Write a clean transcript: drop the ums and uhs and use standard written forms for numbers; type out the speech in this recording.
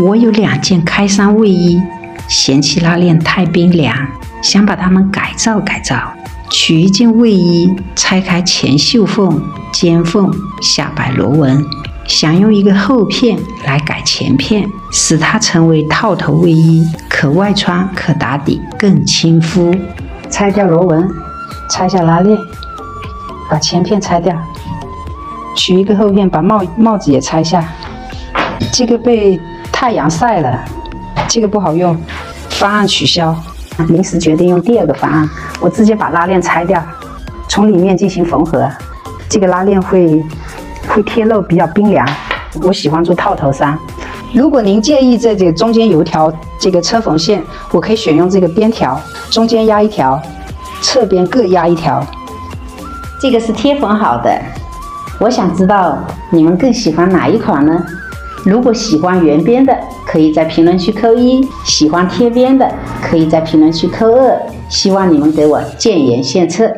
我有2件开衫卫衣，嫌弃拉链太冰凉，想把它们改造。取一件卫衣，拆开前袖缝、肩缝，下摆螺纹，想用一个后片来改前片，使它成为套头卫衣，可外穿可打底，更亲肤。拆掉螺纹，拆下拉链，把前片拆掉，取一个后片，把帽子也拆下。这个被太阳晒了，这个不好用，方案取消。临时决定用第2个方案，我直接把拉链拆掉，从里面进行缝合。这个拉链会贴漏，比较冰凉。我喜欢做套头衫。如果您介意这个中间有一条这个车缝线，我可以选用这个边条，中间压1条，侧边各压1条。这个是贴缝好的。我想知道你们更喜欢哪一款呢？如果喜欢圆边的，可以在评论区扣1；喜欢贴边的，可以在评论区扣2。希望你们给我建言献策。